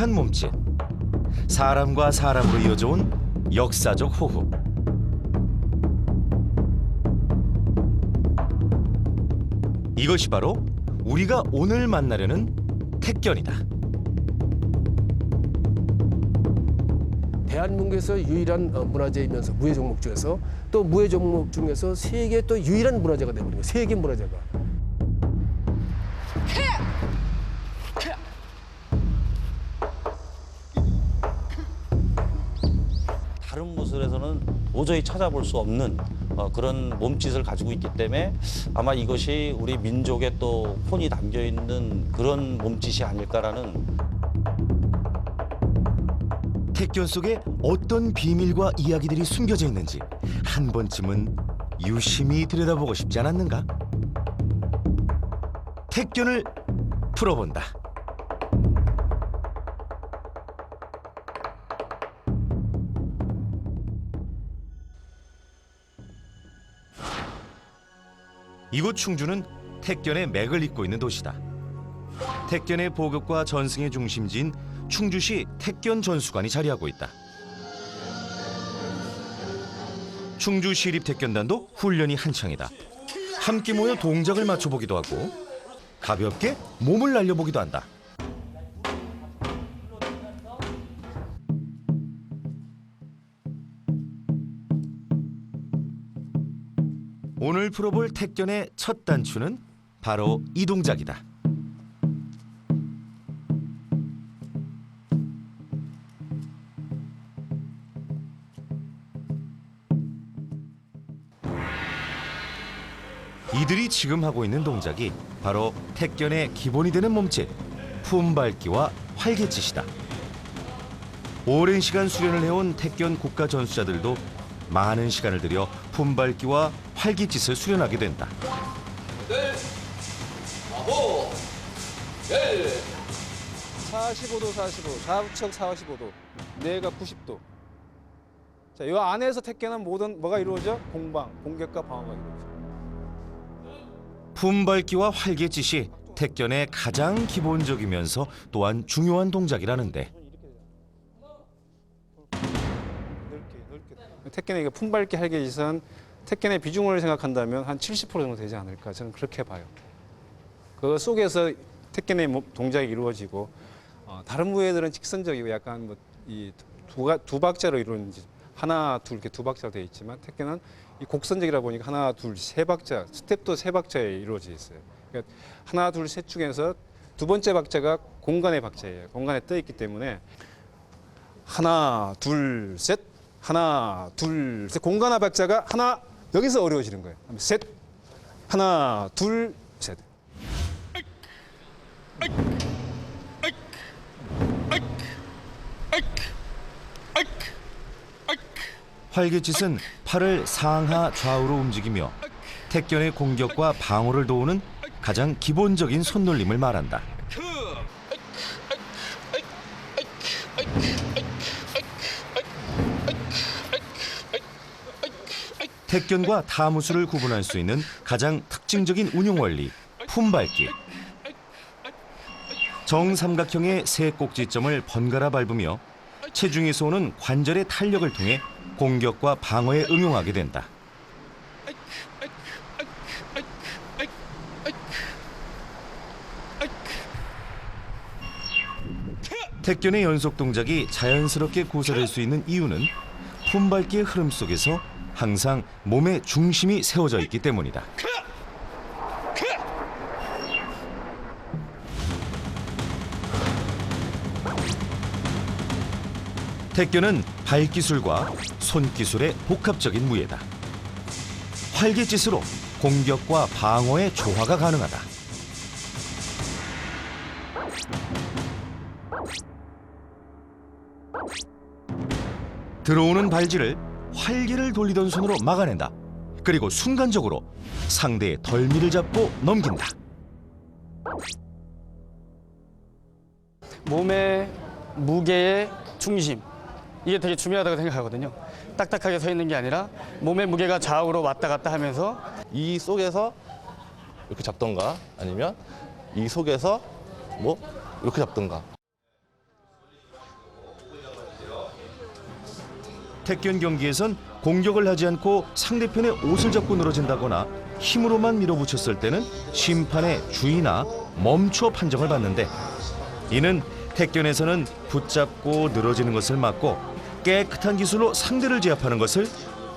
익숙한 몸짓, 사람과 사람으로 이어져온 역사적 호흡. 이것이 바로 우리가 오늘 만나려는 택견이다. 대한민국에서 유일한 문화재이면서 무예 종목 중에서 또 무예 종목 중에서 세계 또 유일한 문화재가 되버린 거예요. 세계 문화재가. 다른 무술에서는 도저히 찾아볼 수 없는 그런 몸짓을 가지고 있기 때문에 아마 이것이 우리 민족의 또 혼이 담겨 있는 그런 몸짓이 아닐까라는. 택견 속에 어떤 비밀과 이야기들이 숨겨져 있는지 한 번쯤은 유심히 들여다보고 싶지 않았는가? 택견을 풀어본다. 이곳 충주는 택견의 맥을 잇고 있는 도시다. 택견의 보급과 전승의 중심지인 충주시 택견 전수관이 자리하고 있다. 충주 시립 택견단도 훈련이 한창이다. 함께 모여 동작을 맞춰보기도 하고 가볍게 몸을 날려보기도 한다. 오늘 풀어볼 택견의 첫 단추는 바로 이 동작이다. 이들이 지금 하고 있는 동작이 바로 택견의 기본이 되는 몸짓, 품밟기와 활개짓이다. 오랜 시간 수련을 해온 택견 국가 전수자들도 많은 시간을 들여 품밟기와 활개짓을 수련하게 된다. 45도, 45, 좌우측 45도, 뇌가 90도. 자, 이 안에서 택견은 모든 뭐가 이루어져? 공격과 방어가 이루어져. 품밟기와 활개짓이 택견의 가장 기본적이면서 또한 중요한 동작이라는데 택견의 품밟기 할개짓은 택견의 비중을 생각한다면 한 70% 정도 되지 않을까 저는 그렇게 봐요. 그 속에서 택견의 동작이 이루어지고 다른 무예들은 직선적이고 약간 뭐 이 두 박자로 이루어진 하나 둘 이렇게 두 박자로 되어 있지만 택견은 이 곡선적이라 보니까 하나 둘 세 박자 스텝도 세 박자에 이루어져 있어요. 그러니까 하나 둘 셋 중에서 두 번째 박자가 공간의 박자예요. 공간에 떠 있기 때문에 하나 둘 셋 하나 둘 셋 공간화 박자가 하나 여기서 어려워지는 거예요. 셋 하나 둘 셋. 활개짓은 팔을 상하 좌우로 움직이며 택견의 공격과 방어를 도우는 가장 기본적인 손놀림을 말한다. 택견과 타무술을 구분할 수 있는 가장 특징적인 운용 원리, 품밟기. 정삼각형의 세 꼭지점을 번갈아 밟으며 체중에서 오는 관절의 탄력을 통해 공격과 방어에 응용하게 된다. 택견의 연속 동작이 자연스럽게 구사될 수 있는 이유는 품밟기의 흐름 속에서 항상 몸의 중심이 세워져 있기 때문이다. 택견은 발기술과 손기술의 복합적인 무예다. 활개짓으로 공격과 방어의 조화가 가능하다. 들어오는 발질을 활개를 돌리던 손으로 막아낸다. 그리고 순간적으로 상대의 덜미를 잡고 넘긴다. 몸의 무게의 중심, 이게 되게 중요하다고 생각하거든요. 딱딱하게 서 있는 게 아니라 몸의 무게가 좌우로 왔다 갔다 하면서 이 속에서 이렇게 잡던가 아니면 이 속에서 뭐 이렇게 잡던가. 택견 경기에선 공격을 하지 않고 상대편의 옷을 잡고 늘어진다거나 힘으로만 밀어붙였을 때는 심판의 주의나 멈춰 판정을 받는데, 이는 택견에서는 붙잡고 늘어지는 것을 막고 깨끗한 기술로 상대를 제압하는 것을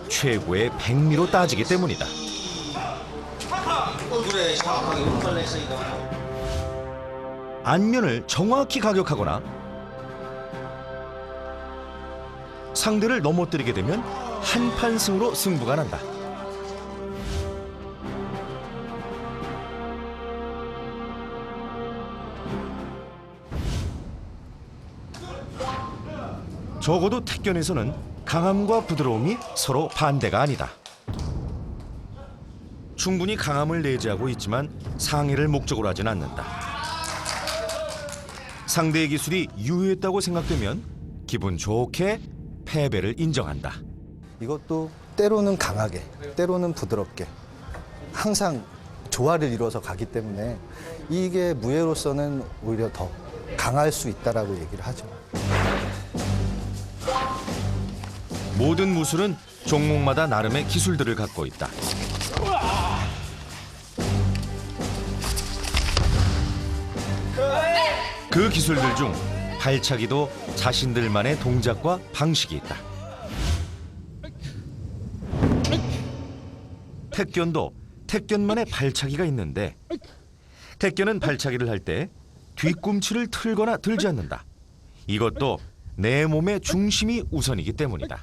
최고의 백미로 따지기 때문이다. 안면을 정확히 가격하거나 상대를 넘어뜨리게 되면 한판 승으로 승부가 난다. 적어도 택견에서는 강함과 부드러움이 서로 반대가 아니다. 충분히 강함을 내재하고 있지만 상해를 목적으로 하진 않는다. 상대의 기술이 유효했다고 생각되면 기분 좋게 패배를 인정한다. 이것도 때로는 강하게, 때로는 부드럽게 항상 조화를 이루어서 가기 때문에 이게 무예로서는 오히려 더 강할 수 있다라고 얘기를 하죠. 모든 무술은 종목마다 나름의 기술들을 갖고 있다. 그 기술들 중 발차기도 자신들만의 동작과 방식이 있다. 택견도 택견만의 발차기가 있는데, 택견은 발차기를 할 때 뒤꿈치를 틀거나 들지 않는다. 이것도 내 몸의 중심이 우선이기 때문이다.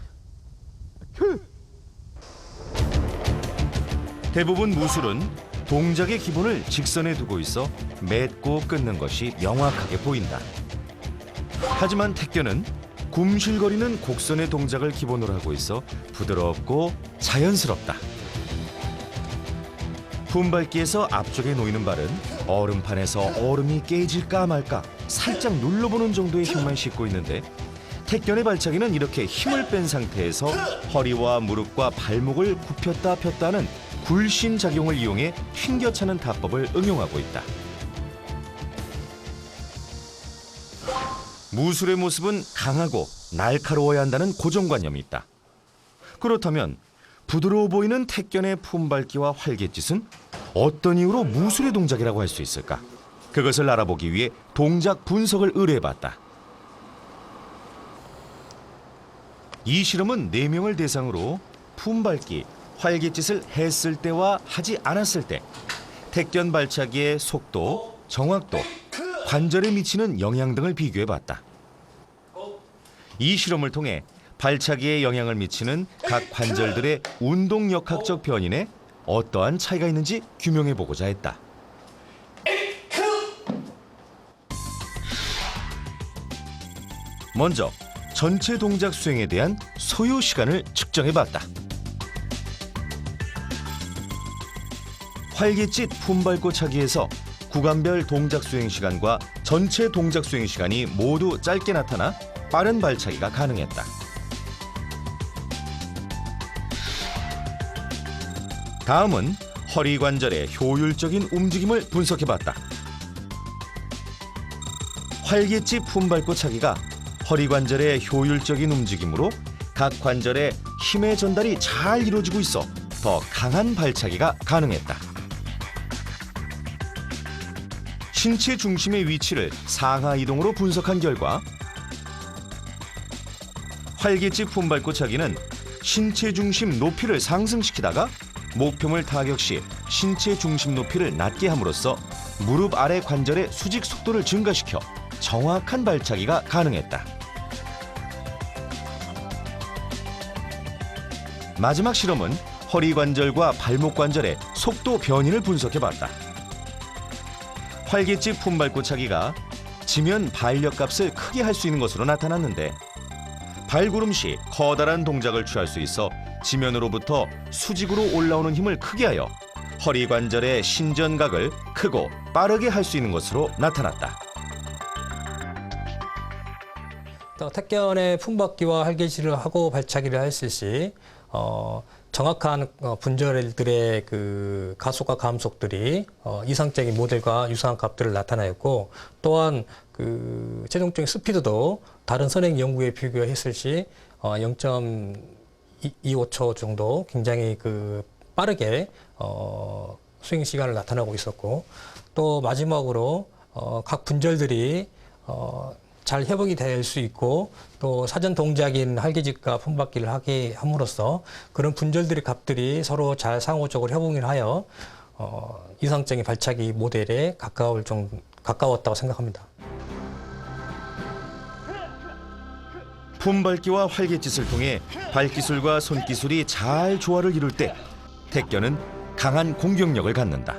대부분 무술은 동작의 기본을 직선에 두고 있어 맺고 끊는 것이 명확하게 보인다. 하지만 택견은 굼실거리는 곡선의 동작을 기본으로 하고 있어 부드럽고 자연스럽다. 품밟기에서 앞쪽에 놓이는 발은 얼음판에서 얼음이 깨질까 말까 살짝 눌러보는 정도의 힘만 싣고 있는데, 택견의 발차기는 이렇게 힘을 뺀 상태에서 허리와 무릎과 발목을 굽혔다 폈다 하는 굴신 작용을 이용해 튕겨차는 타법을 응용하고 있다. 무술의 모습은 강하고 날카로워야 한다는 고정관념이 있다. 그렇다면 부드러워 보이는 택견의 품밟기와 활개짓은 어떤 이유로 무술의 동작이라고 할 수 있을까? 그것을 알아보기 위해 동작 분석을 의뢰해봤다. 이 실험은 4명을 대상으로 품밟기, 활개짓을 했을 때와 하지 않았을 때 택견 발차기의 속도, 정확도, 관절에 미치는 영향 등을 비교해봤다. 이 실험을 통해 발차기에 영향을 미치는 각 관절들의 운동역학적 변인에 어떠한 차이가 있는지 규명해보고자 했다. 먼저 전체 동작 수행에 대한 소요 시간을 측정해봤다. 활개짓, 품밟고 차기에서 구간별 동작 수행 시간과 전체 동작 수행 시간이 모두 짧게 나타나 빠른 발차기가 가능했다. 다음은 허리 관절의 효율적인 움직임을 분석해봤다. 활개짓, 품밟고 차기가 허리 관절의 효율적인 움직임으로 각 관절의 힘의 전달이 잘 이루어지고 있어 더 강한 발차기가 가능했다. 신체 중심의 위치를 상하 이동으로 분석한 결과 활개짓, 품밟고 차기는 신체 중심 높이를 상승시키다가 목표물 타격 시 신체 중심 높이를 낮게 함으로써 무릎 아래 관절의 수직 속도를 증가시켜 정확한 발차기가 가능했다. 마지막 실험은 허리 관절과 발목 관절의 속도 변인을 분석해봤다. 활개짓, 품밟고 차기가 지면 발력값을 크게 할 수 있는 것으로 나타났는데, 발구름 시 커다란 동작을 취할 수 있어 지면으로부터 수직으로 올라오는 힘을 크게 하여 허리 관절의 신전각을 크고 빠르게 할 수 있는 것으로 나타났다. 택견의 품밟기와 활개질을 하고 발차기를 했을 시 정확한 분절들의 그 가속과 감속들이 이상적인 모델과 유사한 값들을 나타내었고, 또한 그 최종적인 스피드도 다른 선행 연구에 비교했을 시 0.25초 정도 굉장히 그 빠르게 스윙 시간을 나타나고 있었고, 또 마지막으로 각 분절들이 잘 회복이 될 수 있고, 또 사전 동작인 활개짓과 품받기를 하게 함으로써 그런 분절들의 값들이 서로 잘 상호적으로 협응을 하여 이상적인 발차기 모델에 가까웠다고 생각합니다. 품밟기와 활개짓을 통해 발기술과 손기술이 잘 조화를 이룰 때 택견은 강한 공격력을 갖는다.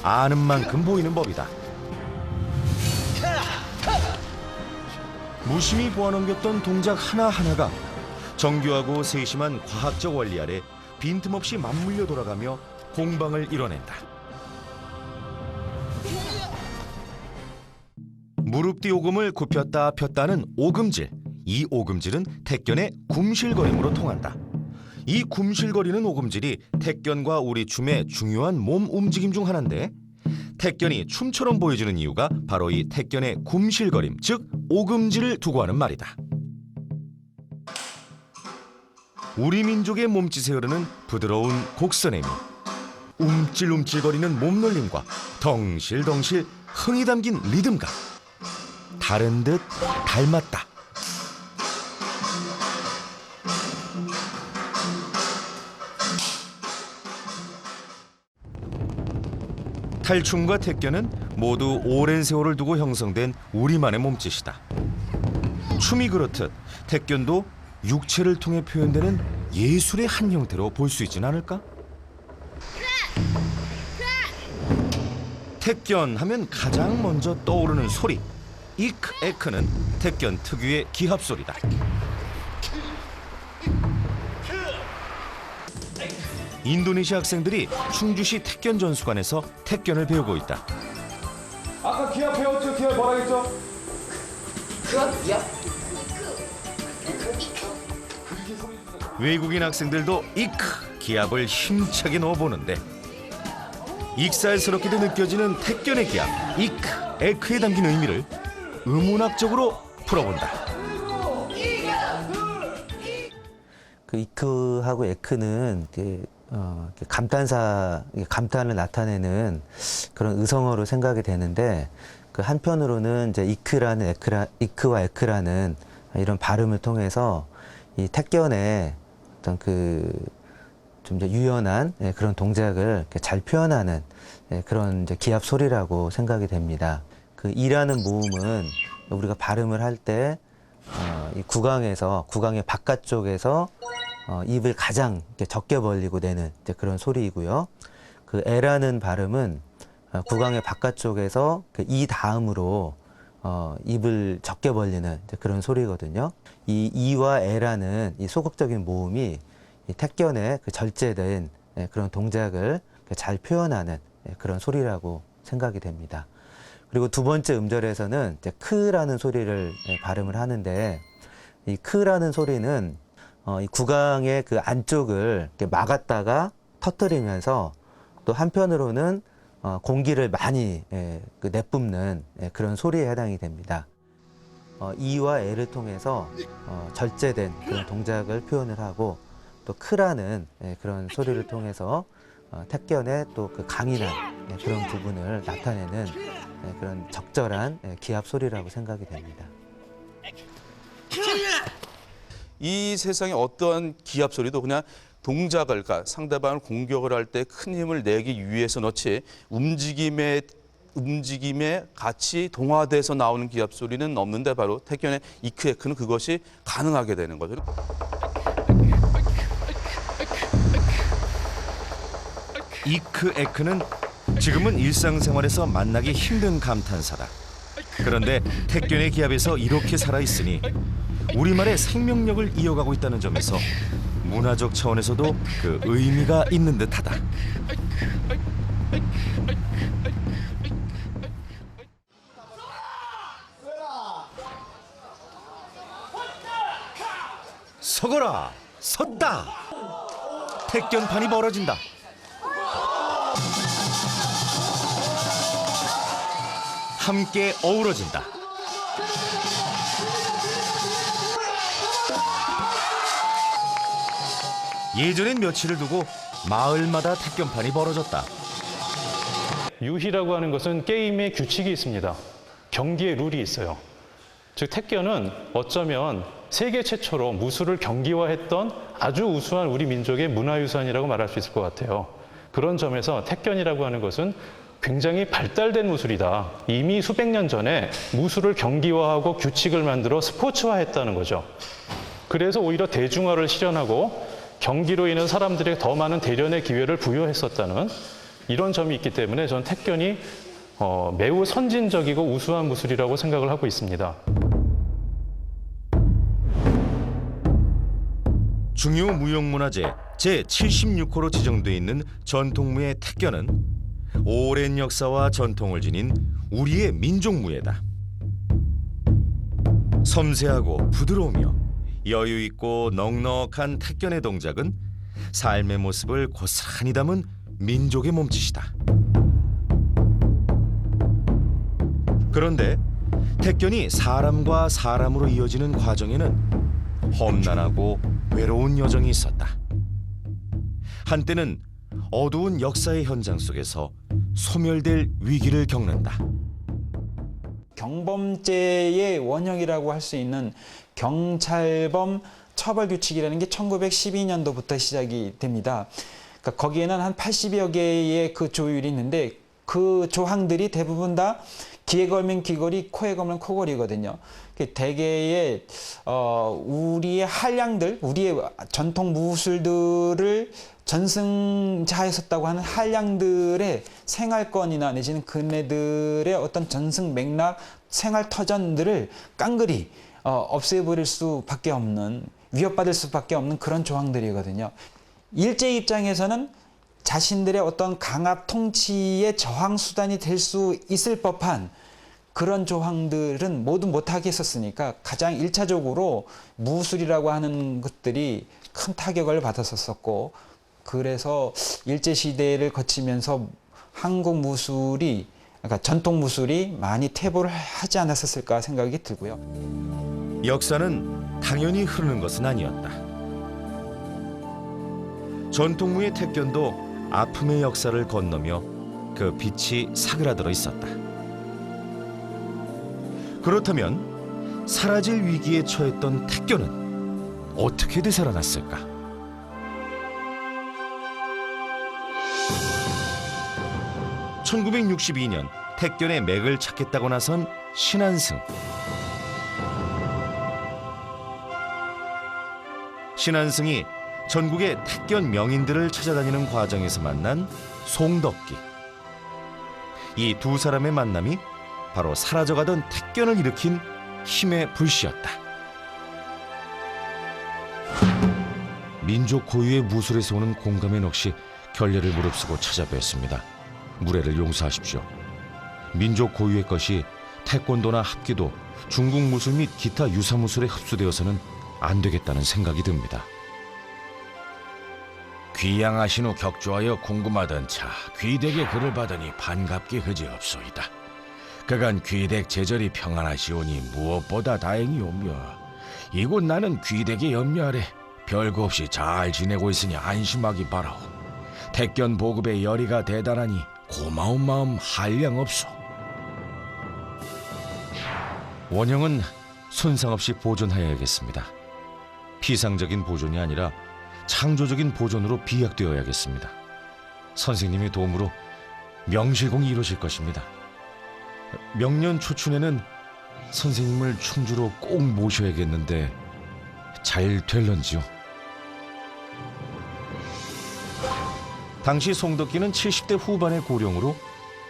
아는 만큼 보이는 법이다. 무심히 보아넘겼던 동작 하나하나가 정교하고 세심한 과학적 원리 아래 빈틈없이 맞물려 돌아가며 공방을 이뤄낸다. 무릎 뒤 오금을 굽혔다 폈다는 오금질. 이 오금질은 택견의 굼실거림으로 통한다. 이 굼실거리는 오금질이 택견과 우리 춤의 중요한 몸 움직임 중 하나인데, 택견이 춤처럼 보여지는 이유가 바로 이 택견의 굼실거림, 즉 오금질을 두고 하는 말이다. 우리 민족의 몸짓에 흐르는 부드러운 곡선의 미, 움찔움찔거리는 몸놀림과 덩실덩실 흥이 담긴 리듬감, 다른 듯 닮았다. 탈춤과 택견은 모두 오랜 세월을 두고 형성된 우리만의 몸짓이다. 춤이 그렇듯 택견도 육체를 통해 표현되는 예술의 한 형태로 볼 수 있진 않을까? 택견 하면 가장 먼저 떠오르는 소리, 이크, 에크는 택견 특유의 기합 소리다. 인도네시아 학생들이 충주시 택견 전수관에서 택견을 배우고 있다. 아까 기합 배웠죠? 기합 뭐라 했죠? 외국인 학생들도 이크, 기합을 힘차게 넣어보는데, 익살스럽게도 느껴지는 택견의 기합, 이크, 에크에 담긴 의미를 의문학적으로 풀어본다. 그 이크하고 에크는 감탄을 나타내는 그런 의성어로 생각이 되는데, 그 한편으로는 이제 이크와 에크라는 이런 발음을 통해서 이 택견의 어떤 좀 이제 유연한 그런 동작을 잘 표현하는 그런 이제 기합 소리라고 생각이 됩니다. 그 이라는 모음은 우리가 발음을 할 때 이 구강의 바깥쪽에서 입을 가장 적게 벌리고 내는 이제 그런 소리이고요. 그 에라는 발음은 구강의 바깥쪽에서 그 이 다음으로 입을 적게 벌리는 이제 그런 소리거든요. 이 이와 에라는 이 소극적인 모음이 이 택견의 그 절제된 그런 동작을 잘 표현하는 그런 소리라고 생각이 됩니다. 그리고 두 번째 음절에서는 이제 크라는 소리를 발음을 하는데, 이 크라는 소리는 이 구강의 그 안쪽을 이렇게 막았다가 터뜨리면서, 또 한편으로는 공기를 많이 내뿜는 그런 소리에 해당이 됩니다. 이와 에를 통해서 절제된 그런 동작을 표현을 하고, 또 크라는 그런 소리를 통해서 택견의 또 그 강인한 그런 부분을 나타내는 그런 적절한 기합 소리라고 생각이 됩니다. 이 세상의 어떠한 기합 소리도 그냥 동작을, 그러니까 상대방을 공격을 할 때 큰 힘을 내기 위해서 넣지, 움직임에 같이 동화돼서 나오는 기합 소리는 없는데, 바로 택견의 이크, 에크는 그것이 가능하게 되는 거죠. 이크, 에크는 지금은 일상생활에서 만나기 힘든 감탄사다. 그런데 택견의 기합에서 이렇게 살아있으니 우리말의 생명력을 이어가고 있다는 점에서 문화적 차원에서도 그 의미가 있는 듯하다. 서거라, 섰다. 택견판이 벌어진다. 함께 어우러진다. 예전엔 며칠을 두고 마을마다 택견판이 벌어졌다. 유희라고 하는 것은 게임의 규칙이 있습니다. 경기의 룰이 있어요. 즉 택견은 어쩌면 세계 최초로 무술을 경기화했던 아주 우수한 우리 민족의 문화유산이라고 말할 수 있을 것 같아요. 그런 점에서 택견이라고 하는 것은 굉장히 발달된 무술이다. 이미 수백 년 전에 무술을 경기화하고 규칙을 만들어 스포츠화했다는 거죠. 그래서 오히려 대중화를 실현하고 경기로 인해 사람들에게 더 많은 대련의 기회를 부여했었다는 이런 점이 있기 때문에 저는 택견이 매우 선진적이고 우수한 무술이라고 생각을 하고 있습니다. 중요 무형문화재 제76호로 지정돼 있는 전통무예 택견은 오랜 역사와 전통을 지닌 우리의 민족무예다. 섬세하고 부드러우며 여유 있고 넉넉한 택견의 동작은 삶의 모습을 고스란히 담은 민족의 몸짓이다. 그런데 택견이 사람과 사람으로 이어지는 과정에는 험난하고 외로운 여정이 있었다. 한때는 어두운 역사의 현장 속에서 소멸될 위기를 겪는다. 경범죄의 원형이라고 할 수 있는 경찰범 처벌규칙이라는 게 1912년도부터 시작이 됩니다. 그러니까 거기에는 한 80여 개의 그 조율이 있는데 그 조항들이 대부분 다 귀에 걸면 귀걸이, 코에 걸면 코걸이거든요. 대개의 우리의 한량들, 우리의 전통 무술들을 전승자했었다고 하는 한량들의 생활권이나 내지는 그네들의 어떤 전승 맥락, 생활 터전들을 깡그리 없애버릴 수밖에 없는, 위협받을 수밖에 없는 그런 조항들이거든요. 일제 입장에서는 자신들의 어떤 강압 통치의 저항 수단이 될 수 있을 법한 그런 조항들은 모두 못하게 했었으니까 가장 1차적으로 무술이라고 하는 것들이 큰 타격을 받았었고, 그래서 일제시대를 거치면서 한국 무술이, 그러니까 전통 무술이 많이 퇴보를 하지 않았었을까 생각이 들고요. 역사는 당연히 흐르는 것은 아니었다. 전통무예 택견도 아픔의 역사를 건너며 그 빛이 사그라들어 있었다. 그렇다면 사라질 위기에 처했던 택견은 어떻게 되살아났을까? (1962년) 택견의 맥을 찾겠다고 나선 신한승. 신한승이 전국의 택견 명인들을 찾아다니는 과정에서 만난 송덕기. 이 두 사람의 만남이 바로 사라져가던 택견을 일으킨 힘의 불씨였다. 민족 고유의 무술에서 오는 공감의 넋이 결례를 무릅쓰고 찾아뵙습니다. 무례를 용서하십시오. 민족 고유의 것이 태권도나 합기도, 중국 무술 및 기타 유사 무술에 흡수되어서는 안 되겠다는 생각이 듭니다. 귀양하신 후 격주하여 궁금하던 차 귀댁의 글을 받으니 반갑게 흐지없소이다. 그간 귀댁 제절이 평안하시오니 무엇보다 다행이오며, 이곳 나는 귀댁의 염려 아래 별거 없이 잘 지내고 있으니 안심하기 바라오. 택견 보급의 열의가 대단하니 고마운 마음 한량 없소. 원형은 손상 없이 보존하여야겠습니다. 피상적인 보존이 아니라 창조적인 보존으로 비약되어야겠습니다. 선생님의 도움으로 명실공히 이루어질 것입니다. 명년 초춘에는 선생님을 충주로 꼭 모셔야겠는데 잘 될런지요? 당시 송덕기는 70대 후반의 고령으로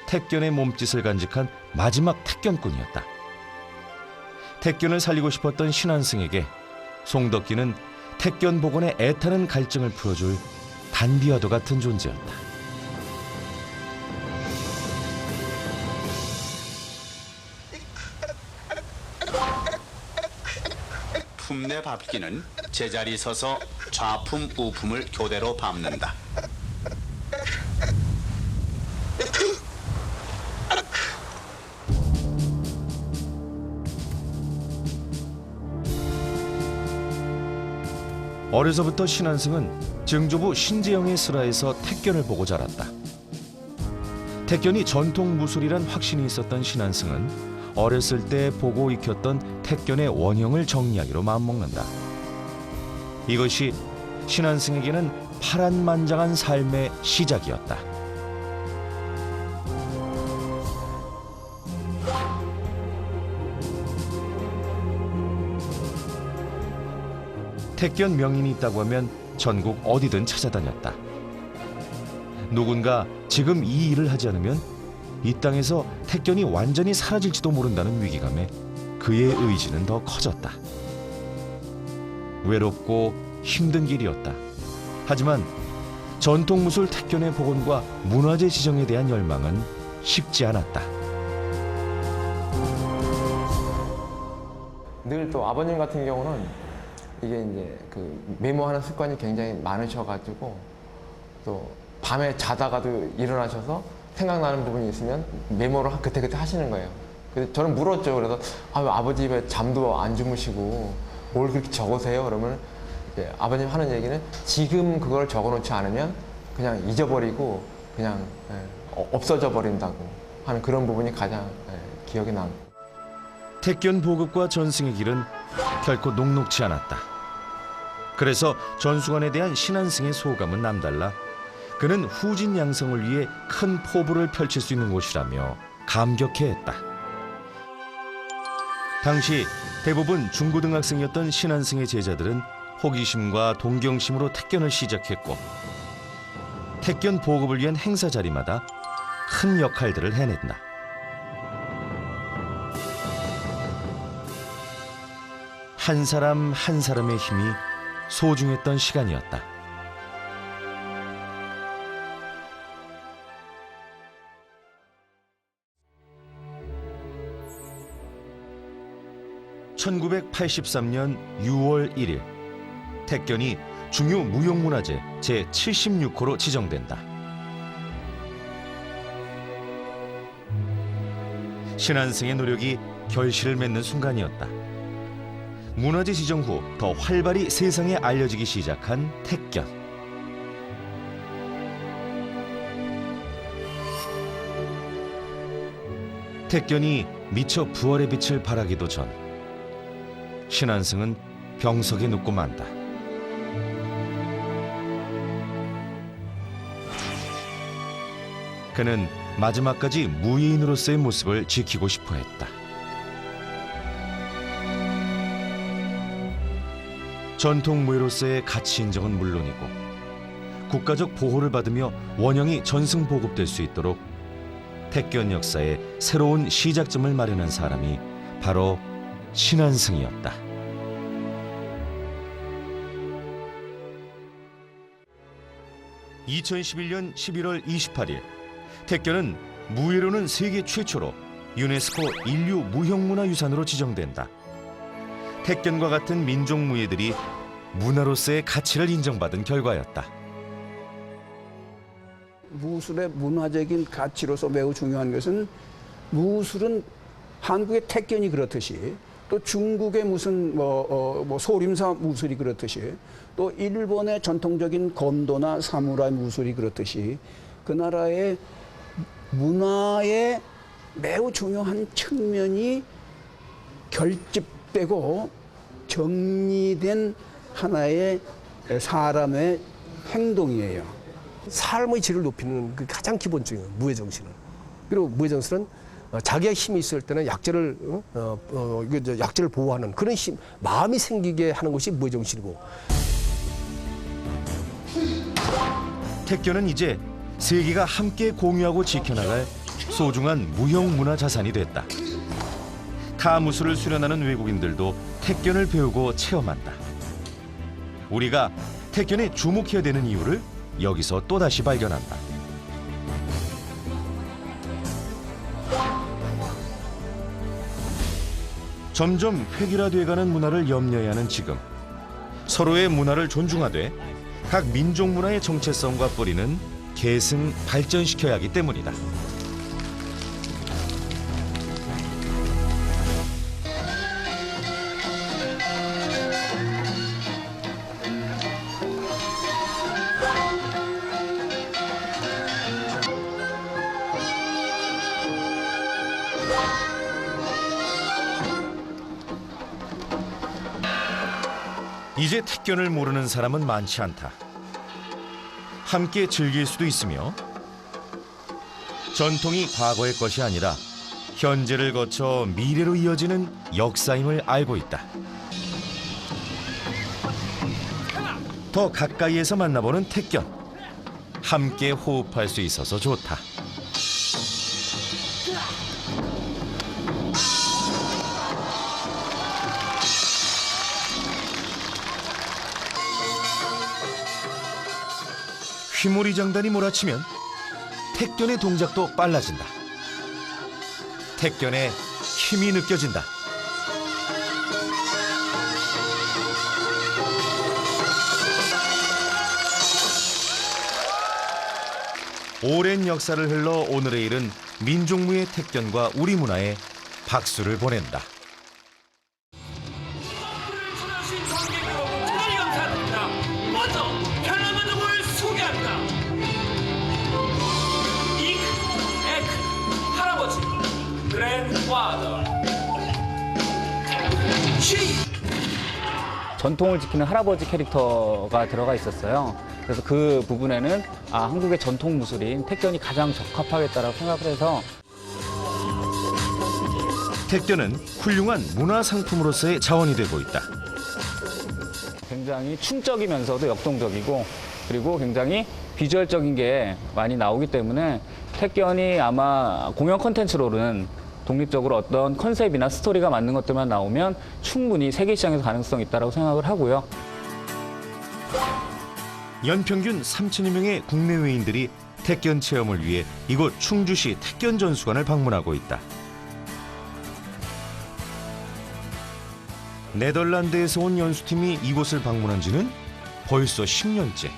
택견의 몸짓을 간직한 마지막 택견꾼이었다. 택견을 살리고 싶었던 신한승에게 송덕기는 택견 복원에 애타는 갈증을 풀어줄 단비와도 같은 존재였다. 품내 밟기는 제자리 서서 좌품 우품을 교대로 밟는다. 어려서부터 신한승은 증조부 신재영의 슬하에서 택견을 보고 자랐다. 택견이 전통 무술이란 확신이 있었던 신한승은 어렸을 때 보고 익혔던 택견의 원형을 정리하기로 마음먹는다. 이것이 신한승에게는 파란만장한 삶의 시작이었다. 택견 명인이 있다고 하면 전국 어디든 찾아다녔다. 누군가 지금 이 일을 하지 않으면 이 땅에서 택견이 완전히 사라질지도 모른다는 위기감에 그의 의지는 더 커졌다. 외롭고 힘든 길이었다. 하지만 전통무술 택견의 복원과 문화재 지정에 대한 열망은 식지 않았다. 늘 또 아버님 같은 경우는 이게 이제 그 메모하는 습관이 굉장히 많으셔가지고 또 밤에 자다가도 일어나셔서 생각나는 부분이 있으면 메모를 그때그때 하시는 거예요. 그래서 저는 물었죠. 그래서 아버지 왜 잠도 안 주무시고 뭘 그렇게 적으세요? 그러면 이제 아버님 하는 얘기는 지금 그걸 적어놓지 않으면 그냥 잊어버리고 그냥 없어져 버린다고 하는 그런 부분이 가장 기억에 남습니다. 택견 보급과 전승의 길은 결코 녹록지 않았다. 그래서 전수관에 대한 신한승의 소감은 남달라 그는 후진 양성을 위해 큰 포부를 펼칠 수 있는 곳이라며 감격해했다. 당시 대부분 중고등학생이었던 신한승의 제자들은 호기심과 동경심으로 택견을 시작했고 택견 보급을 위한 행사 자리마다 큰 역할들을 해낸다. 한 사람 한 사람의 힘이 소중했던 시간이었다. (1983년 6월 1일) 택견이 중요 무형문화재 제76호로 지정된다. 신한승의 노력이 결실을 맺는 순간이었다. 문화재 지정 후 더 활발히 세상에 알려지기 시작한 택견. 택견이 미처 부활의 빛을 발하기도 전 신한승은 병석에 눕고 만다. 그는 마지막까지 무예인으로서의 모습을 지키고 싶어 했다. 전통 무예로서의 가치 인정은 물론이고 국가적 보호를 받으며 원형이 전승 보급될 수 있도록 택견 역사의 새로운 시작점을 마련한 사람이 바로 신한승이었다. (2011년 11월 28일) 택견은 무예로는 세계 최초로 유네스코 인류 무형문화유산으로 지정된다. 택견과 같은 민족무예들이 문화로서의 가치를 인정받은 결과였다. 무술의 문화적인 가치로서 매우 중요한 것은 무술은 한국의 택견이 그렇듯이 또 중국의 무슨 소림사 무술이 그렇듯이 또 일본의 전통적인 검도나 사무라이 무술이 그렇듯이 그 나라의 문화의 매우 중요한 측면이 결집되고 정리된 하나의 사람의 행동이에요. 삶의 질을 높이는 그 가장 기본적인 무예정신은. 그리고 무예정신은 자기가 힘이 있을 때는 약자를 약자를 보호하는 그런 힘, 마음이 생기게 하는 것이 무예정신이고. 택견은 이제 세계가 함께 공유하고 지켜나갈 소중한 무형문화 자산이 됐다. 타 무술을 수련하는 외국인들도 택견을 배우고 체험한다. 우리가 택견에 주목해야 되는 이유를 여기서 또다시 발견한다. 점점 획일화돼가는 문화를 염려해야 하는 지금, 서로의 문화를 존중하되 각 민족 문화의 정체성과 뿌리는 계승 발전시켜야 하기 때문이다. 이제 택견을 모르는 사람은 많지 않다. 함께 즐길 수도 있으며 전통이 과거의 것이 아니라 현재를 거쳐 미래로 이어지는 역사임을 알고 있다. 더 가까이에서 만나보는 택견. 함께 호흡할 수 있어서 좋다. 휘몰이 장단이 몰아치면 택견의 동작도 빨라진다. 택견의 힘이 느껴진다. 오랜 역사를 흘러 오늘에 이른 민족무의 택견과 우리 문화에 박수를 보낸다. 먼저 편안한 소개합니다. 할아버지 그랜드파더. 전통을 지키는 할아버지 캐릭터가 들어가 있었어요. 그래서 그 부분에는 한국의 전통 무술인 택견이 가장 적합하겠다라고 생각을 해서 택견은 훌륭한 문화상품으로서의 자원이 되고 있다. 굉장히 춤적이면서도 역동적이고 그리고 굉장히 비주얼적인 게 많이 나오기 때문에 택견이 아마 공연 콘텐츠로는 독립적으로 어떤 컨셉이나 스토리가 맞는 것들만 나오면 충분히 세계 시장에서 가능성이 있다고 생각을 하고요. 연평균 3천여 명의 국내외인들이 택견 체험을 위해 이곳 충주시 택견전수관을 방문하고 있다. 네덜란드에서 온 연수팀이 이곳을 방문한 지는 벌써 10년째.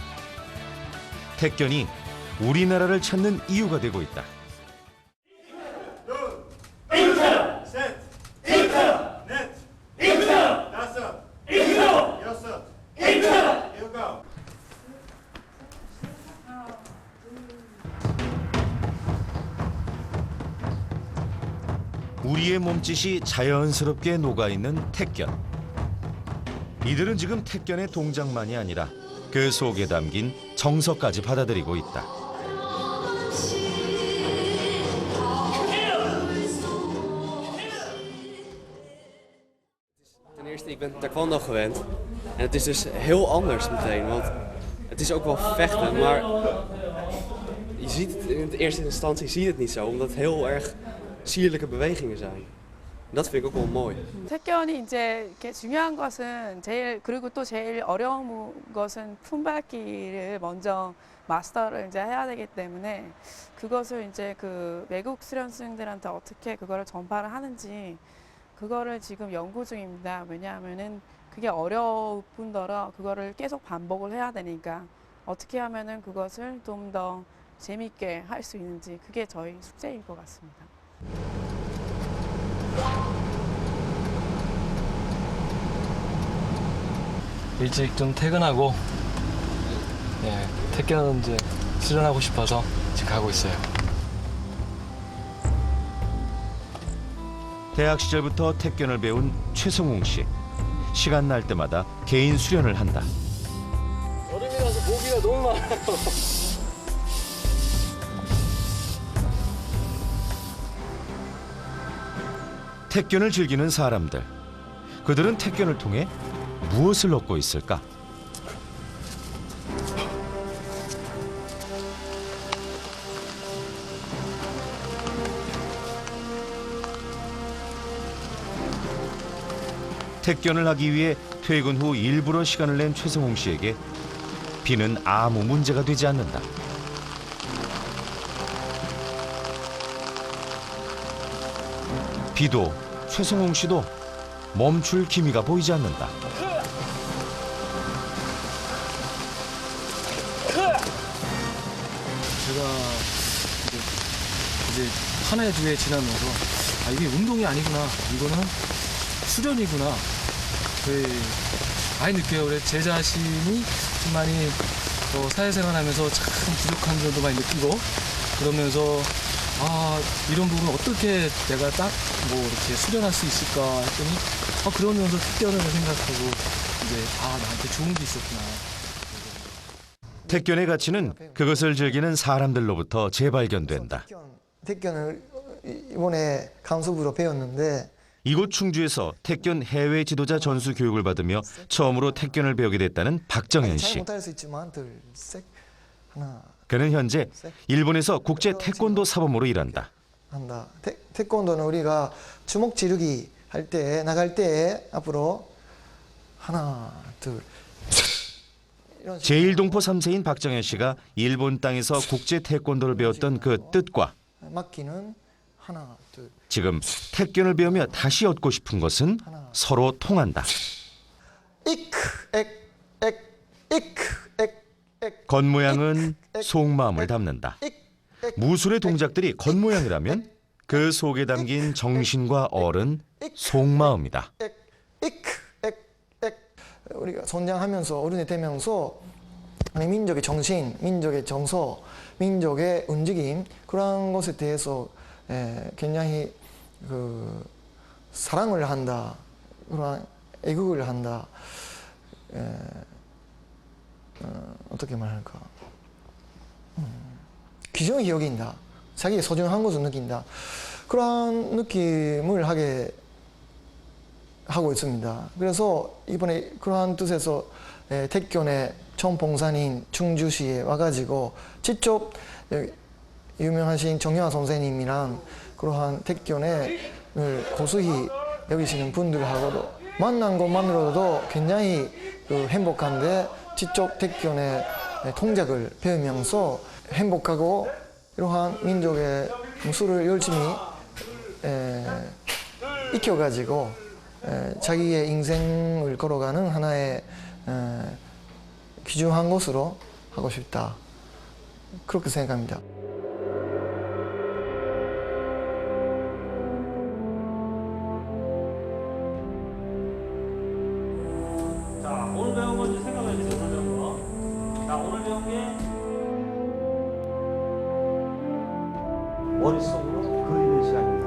택견이 우리나라를 찾는 이유가 되고 있다. 우리의 몸짓이 자연스럽게 녹아있는 택견. 이들은 지금 택견의 동작만이 아니라 그 속에 담긴 정서까지 받아들이고 있다. Ten eerste, ik ben taekwondo gewend. En het is dus heel anders meteen. Want het is ook wel vechten, maar je ziet het in de eerste instantie zie je het niet zo. Omdat het heel erg sierlijke bewegingen zijn. Dat vind ik ook wel mooi. 택견이 이제 이렇게 중요한 것은 그리고 또 제일 어려운 것은 품밟기를 먼저 마스터를 이제 해야 되기 때문에 그것을 이제 그 외국 수련생들한테 어떻게 그거를 전파를 하는지 그거를 지금 연구 중입니다. 왜냐하면은 그게 어려울 뿐더러 그거를 계속 반복을 해야 되니까 어떻게 하면은 그것을 좀 더 재밌게 할 수 있는지 그게 저희 숙제일 것 같습니다. 일찍 좀 퇴근하고 택견 이제 수련하고 싶어서 지금 가고 있어요. 대학 시절부터 택견을 배운 최성웅 씨. 시간 날 때마다 개인 수련을 한다. 여름이라서 모기가 너무 많아요. 택견을 즐기는 사람들. 그들은 택견을 통해 무엇을 얻고 있을까? 택견을 하기 위해 퇴근 후 일부러 시간을 낸 최성홍 씨에게 비는 아무 문제가 되지 않는다. 비도 최성홍 씨도 멈출 기미가 보이지 않는다. 제가 이제 한 해 두 해 지나면서 이게 운동이 아니구나, 이거는 수련이구나 많이 느껴요. 그래 제 자신이 좀 많이 사회생활하면서 참 부족한 점도 많이 느끼고 그러면서 이런 부분 어떻게 내가 딱 이렇게 수련할 수 있을까 했더니 그러면서 택견을 생각하고 이제 나한테 좋은 게 있었구나. 택견의 가치는 그것을 즐기는 사람들로부터 재발견된다. 택견을 이번에 강습으로 배웠는데 이곳 충주에서 택견 해외 지도자 전수 교육을 받으며 처음으로 택견을 배우게 됐다는 박정현 잘 씨. 못할 수 있지만 둘, 셋, 하나 그는 현재 일본에서 국제 태권도 사범으로 일한다. 한다. 태권도는 우리가 주먹 지르기 할 때 나갈 때 앞으로 하나, 둘. 제1동포 3세인 박정현 씨가 일본 땅에서 국제 태권도를 배웠던 그 뜻과 막기는 하나, 둘. 지금 택견을 배우며 다시 얻고 싶은 것은 서로 통한다. 겉모양은 속마음을 담는다. 무술의 동작들이 겉모양이라면 그 속에 담긴 정신과 얼은 속마음이다. 우리가 성장하면서 어른이 되면서 민족의 정신, 민족의 정서, 민족의 움직임 그런 것에 대해서 굉장히 그 사랑을 한다, 그런 애국을 한다. 어떻게 말할까? 귀중히 여긴다. 자기의 소중한 것을 느낀다. 그런 느낌을 하고 있습니다. 그래서 이번에 그러한 뜻에서 택견의 총봉사인 충주시에 와가지고 직접 유명하신 정여화 선생님이랑 그러한 택견을 고수히 여기시는 분들하고도 만난 것만으로도 굉장히 행복한데 직접 택견의 동작을 배우면서 행복하고 이러한 민족의 무술을 열심히 익혀가지고 자기의 인생을 걸어가는 하나의 귀중한 것으로 하고 싶다. 그렇게 생각합니다. 자, 오늘 배운 거 이제 생각해 주세요. 오늘 배운 거. 자, 오늘 배운 게 머릿속으로 그리는 시간입니다.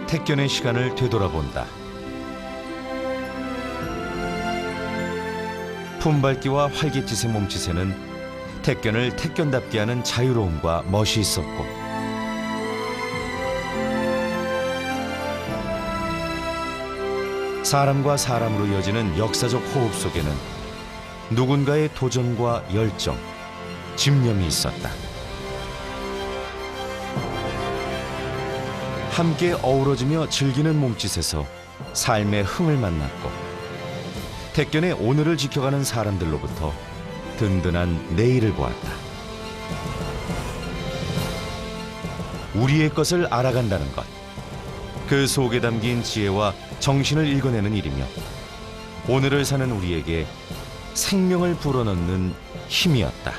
택견의 시간을 되돌아본다. 품밟기와 활개짓의 몸짓에는 택견을 택견답게 하는 자유로움과 멋이 있었고 사람과 사람으로 이어지는 역사적 호흡 속에는 누군가의 도전과 열정, 집념이 있었다. 함께 어우러지며 즐기는 몸짓에서 삶의 흥을 만났고 택견의 오늘을 지켜가는 사람들로부터 든든한 내일을 보았다. 우리의 것을 알아간다는 것, 그 속에 담긴 지혜와 정신을 읽어내는 일이며 오늘을 사는 우리에게 생명을 불어넣는 힘이었다.